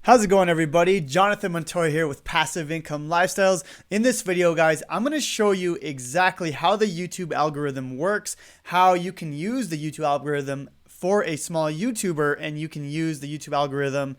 How's it going, everybody? Jonathan Montoya here with Passive Income Lifestyles. In this video, guys, I'm going to show you exactly how the YouTube algorithm works, how you can use the YouTube algorithm for a small YouTuber, and you can use the YouTube algorithm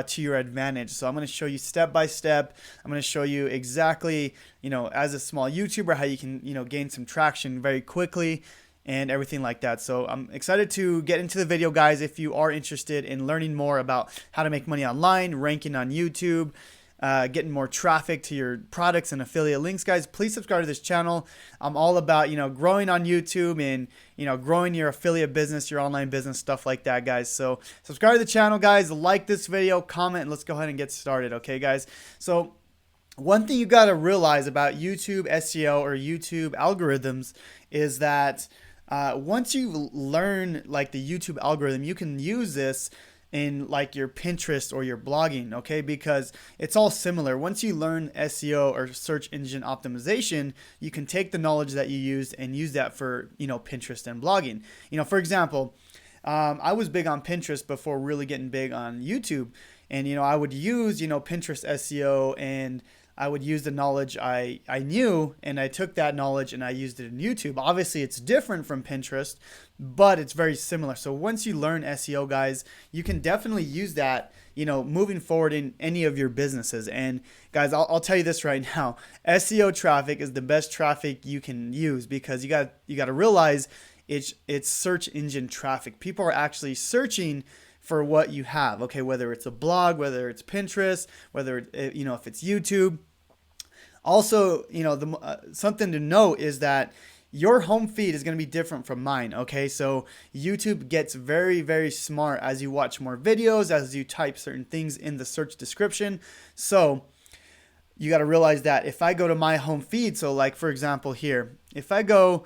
to your advantage. So I'm going to show you step by step. I'm going to show you exactly, as a small YouTuber, how you can, gain some traction very quickly and everything like that. So I'm excited to get into the video, guys. If you are interested in learning more about how to make money online, ranking on YouTube, getting more traffic to your products and affiliate links, guys, please subscribe to this channel. I'm all about, growing on YouTube and, growing your affiliate business, your online business, stuff like that, guys. So subscribe to the channel, guys, like this video, comment, and let's go ahead and get started. Okay, guys. So one thing you got to realize about YouTube SEO or YouTube algorithms is that once you learn like the YouTube algorithm, you can use this in like your Pinterest or your blogging, okay? Because it's all similar. Once you learn SEO or search engine optimization, you can take the knowledge that you used and use that for, Pinterest and blogging. For example, I was big on Pinterest before really getting big on YouTube. And, I would use, Pinterest SEO, and I would use the knowledge I knew, and I took that knowledge and I used it in YouTube. Obviously, it's different from Pinterest, but it's very similar. So once you learn SEO, guys, you can definitely use that, moving forward in any of your businesses. And guys, I'll tell you this right now, SEO traffic is the best traffic you can use, because you got to realize it's search engine traffic. People are actually searching for what you have, okay, whether it's a blog, whether it's Pinterest, whether if it's YouTube. Also, something to note is that your home feed is going to be different from mine, okay? So YouTube gets very, very smart as you watch more videos, as you type certain things in the search description. So you got to realize that if I go to my home feed, so like for example here, if I go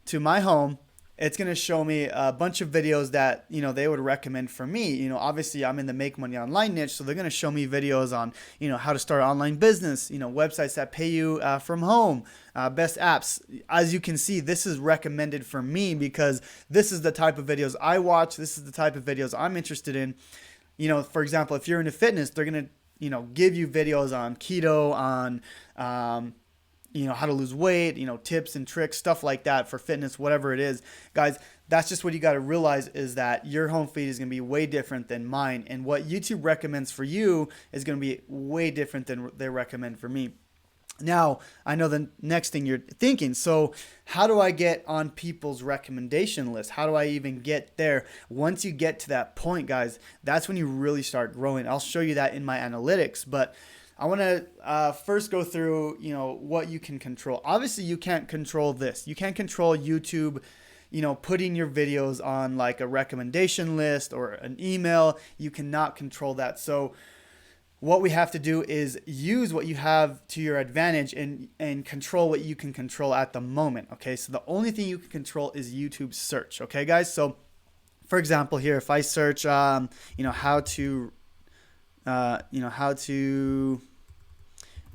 to my home, it's going to show me a bunch of videos that, they would recommend for me. Obviously I'm in the make money online niche, so they're going to show me videos on, how to start an online business, websites that pay you from home, best apps. As you can see, this is recommended for me because this is the type of videos I watch. This is the type of videos I'm interested in. For example, if you're into fitness, they're going to, give you videos on keto, on, how to lose weight, tips and tricks, stuff like that for fitness, whatever it is. Guys, that's just what you got to realize, is that your home feed is going to be way different than mine. And what YouTube recommends for you is going to be way different than they recommend for me. Now, I know the next thing you're thinking, so how do I get on people's recommendation list? How do I even get there? Once you get to that point, guys, that's when you really start growing. I'll show you that in my analytics, but I want to first go through, what you can control. Obviously, you can't control this. You can't control YouTube, putting your videos on like a recommendation list or an email. You cannot control that. So what we have to do is use what you have to your advantage and control what you can control at the moment. Okay, so the only thing you can control is YouTube search. Okay, guys. So for example, here, if I search, how to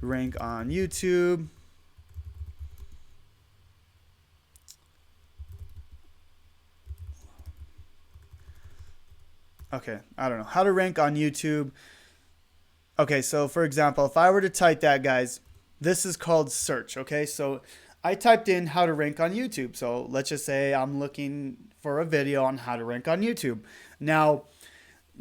rank on YouTube. Okay, I don't know. How to rank on YouTube. Okay, so for example, if I were to type that, guys, this is called search, okay? So I typed in how to rank on YouTube. So let's just say I'm looking for a video on how to rank on YouTube. Now,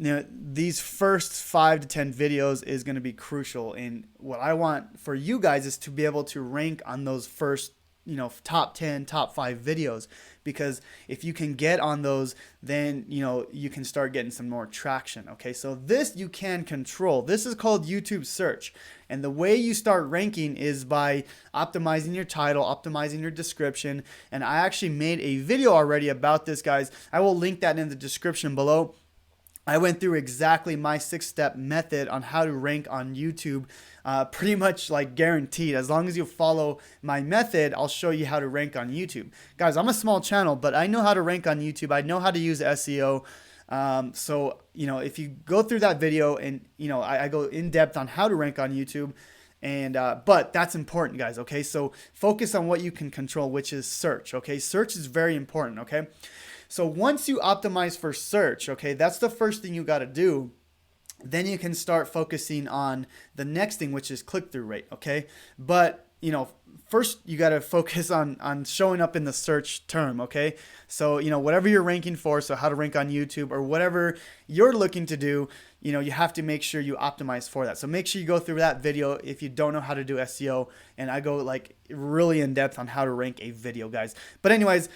these first 5 to 10 videos is going to be crucial. And what I want for you guys is to be able to rank on those first, top 10, top 5 videos, because if you can get on those, then, you can start getting some more traction. Okay. So this you can control. This is called YouTube search. And the way you start ranking is by optimizing your title, optimizing your description. And I actually made a video already about this, guys. I will link that in the description below. I went through exactly my 6-step method on how to rank on YouTube, pretty much like guaranteed. As long as you follow my method, I'll show you how to rank on YouTube. Guys, I'm a small channel, but I know how to rank on YouTube. I know how to use SEO. So, if you go through that video and, I go in depth on how to rank on YouTube. And but that's important, guys. Okay, so focus on what you can control, which is search. Okay, search is very important. Okay, so once you optimize for search, okay, that's the first thing you got to do then you can start focusing on the next thing, which is click-through rate, okay? But, you know, first you got to focus on showing up in the search term, okay? So, you know, whatever you're ranking for, so how to rank on YouTube or whatever you're looking to do, you know, you have to make sure you optimize for that. So make sure you go through that video if you don't know how to do SEO, and I go like really in depth on how to rank a video, guys. But anyways,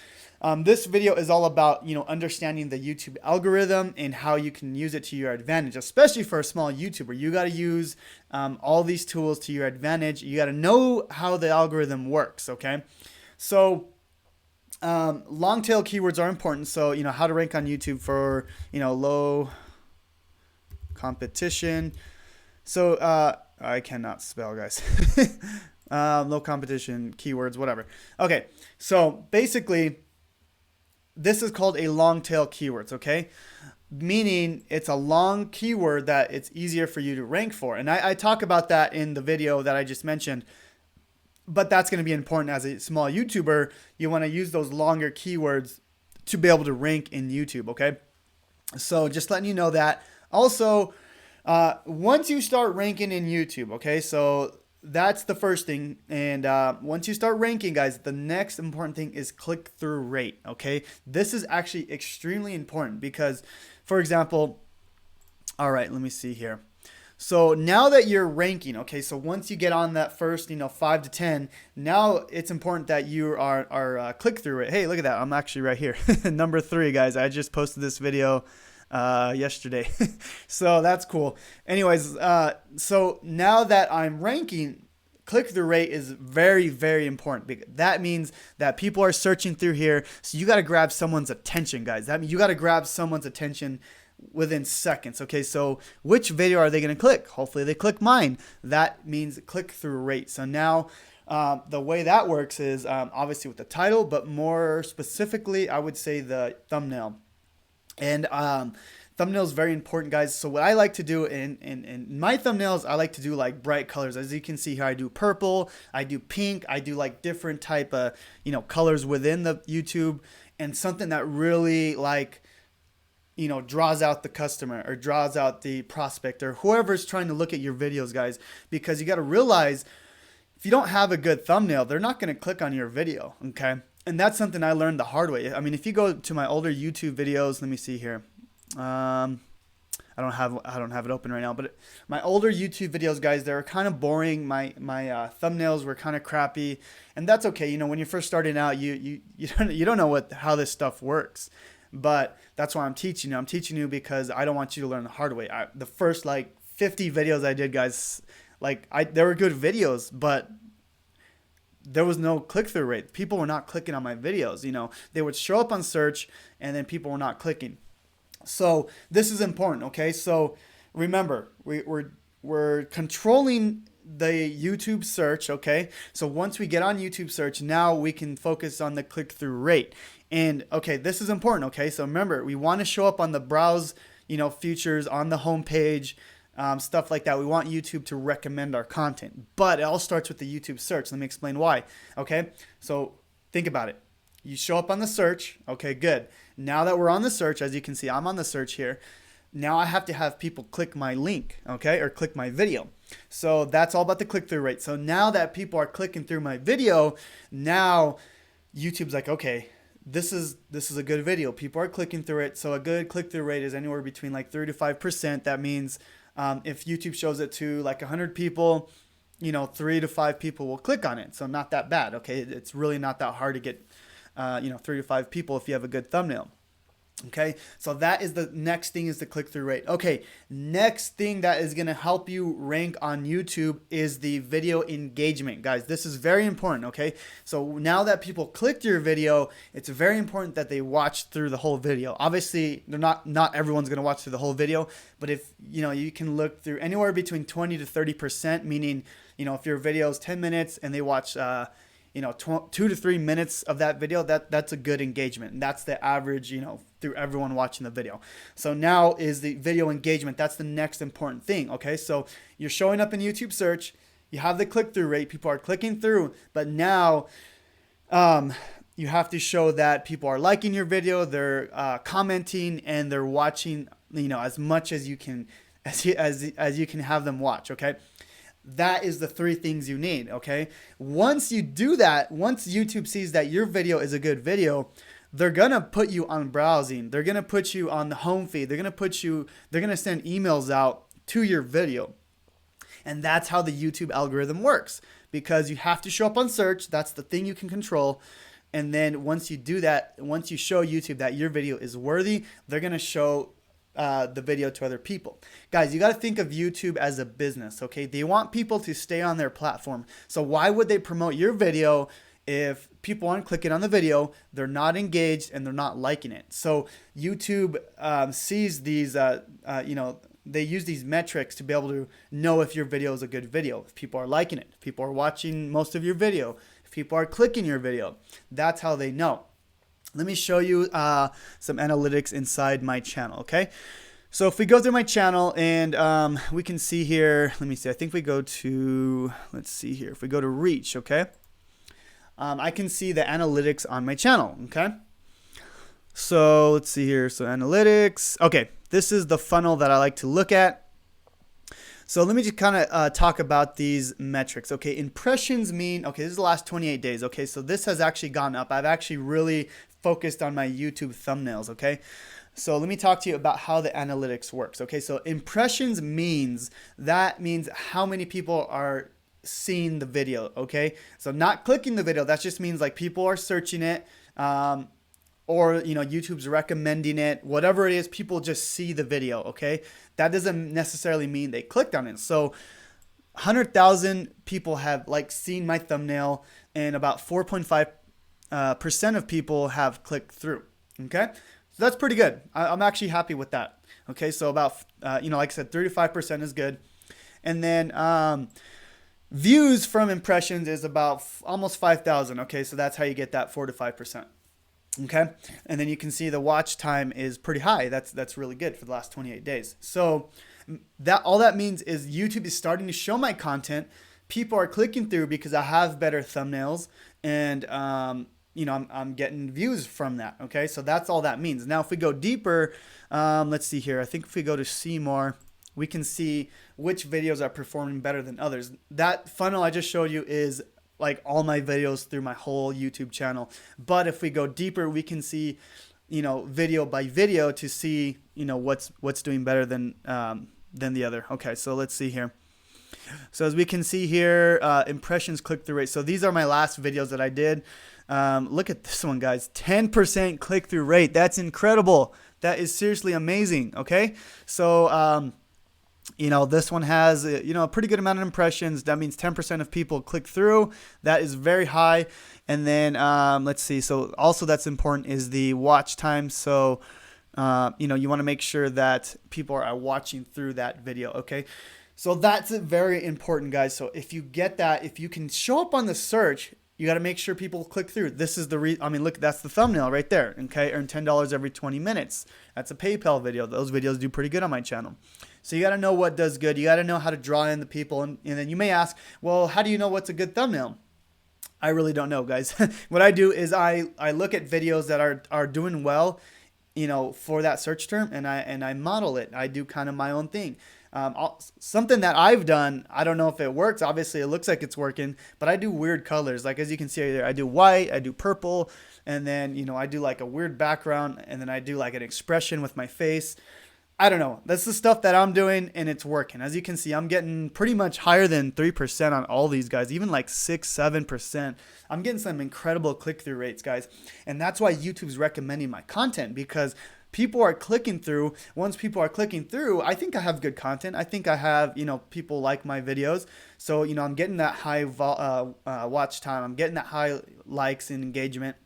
this video is all about, you know, understanding the YouTube algorithm and how you can use it to your advantage, especially for a small YouTuber. You got to use all these tools to your advantage. You got to know how the algorithm works, okay? So long tail keywords are important. So, you know, how to rank on YouTube for, you know, low competition. So I cannot spell, guys. Low competition keywords, whatever. Okay, so basically, this is called a long tail keywords, okay? Meaning it's a long keyword that it's easier for you to rank for. And I talk about that in the video that I just mentioned, but that's going to be important as a small YouTuber. You want to use those longer keywords to be able to rank in YouTube, okay? So just letting you know that. Also, once you start ranking in YouTube, okay, so that's the first thing. And once you start ranking, guys, the next important thing is click-through rate, okay? This is actually extremely important because, for example, all right, let me see here. So now that you're ranking, okay, so once you get on that first, you know, 5 to 10, now it's important that you are click-through rate. Hey, look at that. I'm actually right here. Number 3, guys. I just posted this video yesterday. So that's cool. Anyways, so now that I'm ranking, click-through rate is very, very important. That means that people are searching through here. So you got to grab someone's attention, guys. That means you got to grab someone's attention within seconds. Okay, so which video are they going to click? Hopefully they click mine. That means click-through rate. So now the way that works is obviously with the title, but more specifically, I would say the thumbnail. And thumbnail is very important, guys. So what I like to do in my thumbnails, I like to do like bright colors. As you can see here, I do purple, I do pink, I do like different type of, you know, colors within the YouTube, and something that really like, you know, draws out the customer or draws out the prospect or whoever's trying to look at your videos, guys, because you got to realize if you don't have a good thumbnail, they're not going to click on your video. Okay. And that's something I learned the hard way. I mean, if you go to my older YouTube videos, let me see here. I don't have it open right now, but my older YouTube videos, guys, they were kind of boring. My thumbnails were kind of crappy, and that's okay. You know, when you're first starting out, you don't know how this stuff works. But that's why I'm teaching you. I'm teaching you because I don't want you to learn the hard way. The first like 50 videos I did, guys, they were good videos, but there was no click-through rate. People were not clicking on my videos. You know, they would show up on search, and then people were not clicking. So this is important. Okay, so remember, we're controlling the YouTube search. Okay, so once we get on YouTube search, now we can focus on the click-through rate. And okay, this is important. Okay, so remember, we want to show up on the browse, you know, features on the home page, stuff like that. We want YouTube to recommend our content, but it all starts with the YouTube search. Let me explain why. Okay, so think about it. You show up on the search. Okay, good. Now that we're on the search, as you can see, I'm on the search here. Now I have to have people click my link, okay, or click my video. So that's all about the click-through rate. So now that people are clicking through my video, now YouTube's like, okay, this is a good video. People are clicking through it. So a good click-through rate is anywhere between like 3 to 5%. That means if YouTube shows it to like 100 people, you know, 3 to 5 people will click on it. So not that bad. Okay, it's really not that hard to get, 3 to 5 people if you have a good thumbnail. Okay, so that is the next thing, is the click-through rate. Okay, next thing that is going to help you rank on YouTube is the video engagement, guys. This is very important. Okay, so now that people clicked your video, it's very important that they watch through the whole video. Obviously, they're not everyone's going to watch through the whole video, but if you can look through anywhere between 20 to 30%, meaning, if your video is 10 minutes and they watch 2 to 3 minutes of that video, that's a good engagement. And that's the average, through everyone watching the video. So now is the video engagement. That's the next important thing. Okay, so you're showing up in YouTube search, you have the click-through rate, people are clicking through, but now you have to show that people are liking your video, they're commenting, and they're watching, as much as you can as you can have them watch. Okay. That is the 3 things you need. Okay. Once you do that, once YouTube sees that your video is a good video, they're going to put you on browsing. They're going to put you on the home feed. They're going to send emails out to your video. And that's how the YouTube algorithm works, because you have to show up on search. That's the thing you can control. And then once you do that, once you show YouTube that your video is worthy, they're going to show the video to other people. Guys, you got to think of YouTube as a business, okay? They want people to stay on their platform. So why would they promote your video if people aren't clicking on the video, they're not engaged, and they're not liking it? So YouTube sees these, they use these metrics to be able to know if your video is a good video, if people are liking it, if people are watching most of your video, if people are clicking your video. That's how they know. Let me show you some analytics inside my channel, okay? So if we go through my channel and we can see here, let me see, I think we go to, let's see here, if we go to reach, okay? I can see the analytics on my channel, okay? So let's see here, so analytics, okay, this is the funnel that I like to look at. So let me just kind of talk about these metrics. Okay, impressions mean, okay, this is the last 28 days. Okay, so this has actually gone up. I've actually really focused on my YouTube thumbnails. Okay, so let me talk to you about how the analytics works. Okay, so impressions means how many people are seeing the video. Okay, so not clicking the video. That just means like people are searching it. Or YouTube's recommending it, whatever it is, people just see the video. Okay, that doesn't necessarily mean they clicked on it. So 100,000 people have seen my thumbnail, and about 4.5% of people have clicked through. Okay, so that's pretty good. I'm actually happy with that. Okay, so about like I said, 35% is good. And then views from impressions is about almost 5,000. Okay, so that's how you get that 4 to 5%. Okay, and then you can see the watch time is pretty high. That's really good for the last 28 days. So all that means is YouTube is starting to show my content. People are clicking through because I have better thumbnails, and I'm getting views from that. Okay, so that's all that means. Now if we go deeper, let's see here. I think if we go to see more, we can see which videos are performing better than others. That funnel I just showed you is like all my videos through my whole YouTube channel. But if we go deeper, we can see, video by video to see, what's doing better than the other. Okay, so let's see here. So as we can see here, impressions, click-through rate. So these are my last videos that I did. Look at this one, guys. 10% click-through rate. That's incredible. That is seriously amazing. Okay, so this one has, a pretty good amount of impressions. That means 10% of people click through. That is very high. And then let's see. So also that's important is the watch time. So, you want to make sure that people are watching through that video. Okay. So that's very important, guys. So if you get that, if you can show up on the search, you got to make sure people click through. This is look, that's the thumbnail right there. Okay. Earn $10 every 20 minutes. That's a PayPal video. Those videos do pretty good on my channel. So you got to know what does good. You got to know how to draw in the people. And then you may ask, well, how do you know what's a good thumbnail? I really don't know, guys. What I do is I look at videos that are doing well, for that search term, and I model it. I do kind of my own thing. Something that I've done, I don't know if it works. Obviously, it looks like it's working, but I do weird colors. Like as you can see there, I do white, I do purple, and then, I do like a weird background, and then I do like an expression with my face. I don't know. That's the stuff that I'm doing, and it's working. As you can see, I'm getting pretty much higher than 3% on all these guys, even like 6-7%. I'm getting some incredible click-through rates, guys. And that's why YouTube's recommending my content, because people are clicking through. Once people are clicking through, I think I have good content. I think I have, people like my videos. So, I'm getting that high watch time. I'm getting that high likes and engagement.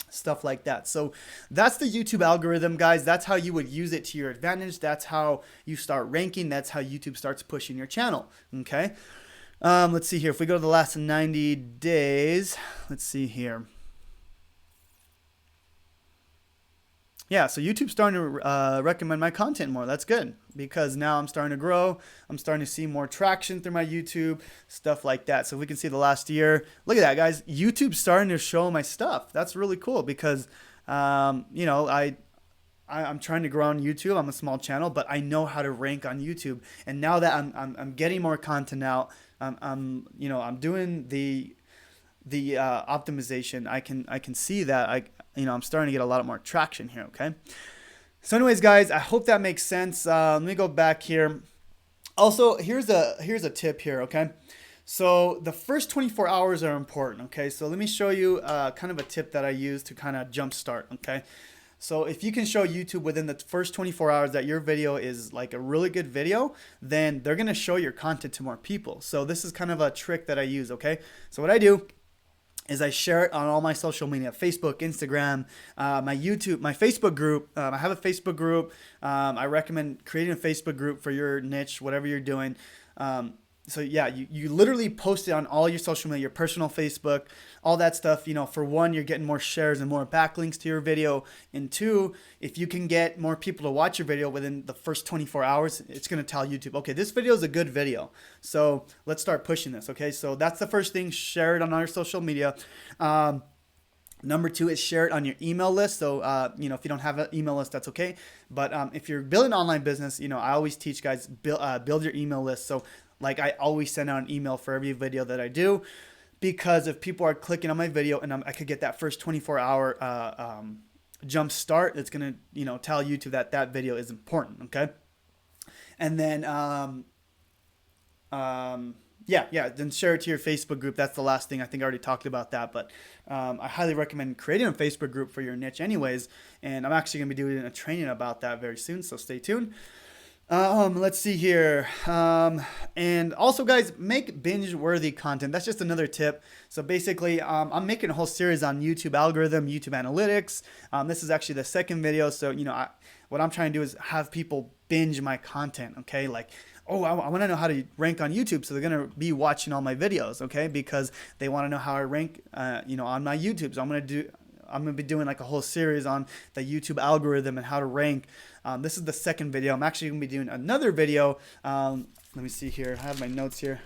Stuff like that. So that's the YouTube algorithm, guys. That's how you would use it to your advantage. That's how you start ranking. That's how YouTube starts pushing your channel. Okay. Let's see here. If we go to the last 90 days, let's see here. Yeah, so YouTube's starting to recommend my content more. That's good, because now I'm starting to grow. I'm starting to see more traction through my YouTube, stuff like that. So we can see the last year. Look at that, guys. YouTube's starting to show my stuff. That's really cool, because, I'm trying to grow on YouTube. I'm a small channel, but I know how to rank on YouTube. And now that I'm getting more content out, I'm doing the optimization. I can see that I'm starting to get a lot more traction here. Okay. So anyways, guys, I hope that makes sense. Let me go back here. Also, here's a tip here. Okay. So the first 24 hours are important. Okay. So let me show you kind of a tip that I use to kind of jumpstart. Okay. So if you can show YouTube within the first 24 hours that your video is like a really good video, then they're going to show your content to more people. So this is kind of a trick that I use. Okay. So what I do is I share it on all my social media, Facebook, Instagram, my YouTube, my Facebook group. I have a Facebook group. I recommend creating a Facebook group for your niche, whatever you're doing. So yeah, you literally post it on all your social media, your personal Facebook, all that stuff. For one, you're getting more shares and more backlinks to your video. And two, if you can get more people to watch your video within the first 24 hours, it's going to tell YouTube, okay, this video is a good video. So let's start pushing this. Okay. So that's the first thing. Share it on all your social media. Number two is share it on your email list. So, if you don't have an email list, that's okay. But if you're building an online business, I always teach guys build your email list. So like I always send out an email for every video that I do, because if people are clicking on my video and I could get that first 24-hour jump start, it's going to, tell YouTube that video is important. Okay. And then, then share it to your Facebook group. That's the last thing. I think I already talked about that, but I highly recommend creating a Facebook group for your niche anyways. And I'm actually going to be doing a training about that very soon, so stay tuned. Let's see here. And also guys, make binge-worthy content. That's just another tip. So basically, I'm making a whole series on YouTube algorithm, YouTube analytics. This is actually the second video. So, what I'm trying to do is have people binge my content. Okay. Like, oh, I want to know how to rank on YouTube. So they're going to be watching all my videos. Okay. Because they want to know how I rank, on my YouTube. So I'm going to be doing like a whole series on the YouTube algorithm and how to rank. This is the second video. I'm actually going to be doing another video. Let me see here. I have my notes here.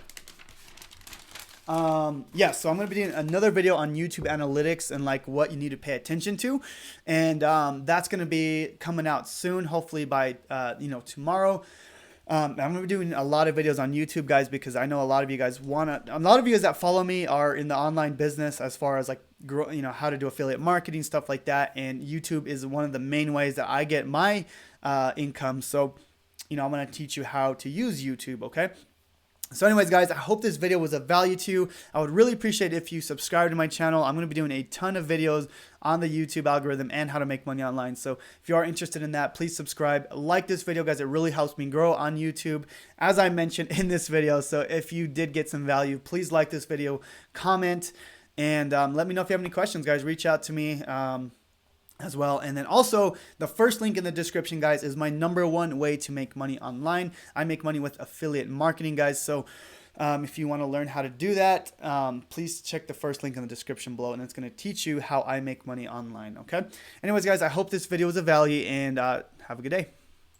So I'm going to be doing another video on YouTube analytics and like what you need to pay attention to. And that's going to be coming out soon, hopefully by, tomorrow. I'm going to be doing a lot of videos on YouTube, guys, because I know a lot of you guys a lot of you guys that follow me are in the online business as far as like, how to do affiliate marketing, stuff like that. And YouTube is one of the main ways that I get my income. So, I'm going to teach you how to use YouTube. Okay. So anyways, guys, I hope this video was of value to you. I would really appreciate if you subscribe to my channel. I'm going to be doing a ton of videos on the YouTube algorithm and how to make money online. So if you are interested in that, please subscribe. Like this video, guys. It really helps me grow on YouTube, as I mentioned in this video. So if you did get some value, please like this video, comment, and let me know if you have any questions, guys. Reach out to me. As well. And then also the first link in the description, guys, is my #1 way to make money online. I make money with affiliate marketing, guys. So if you want to learn how to do that, please check the first link in the description below, and it's going to teach you how I make money online. Okay. Anyways, guys, I hope this video was of value, and have a good day.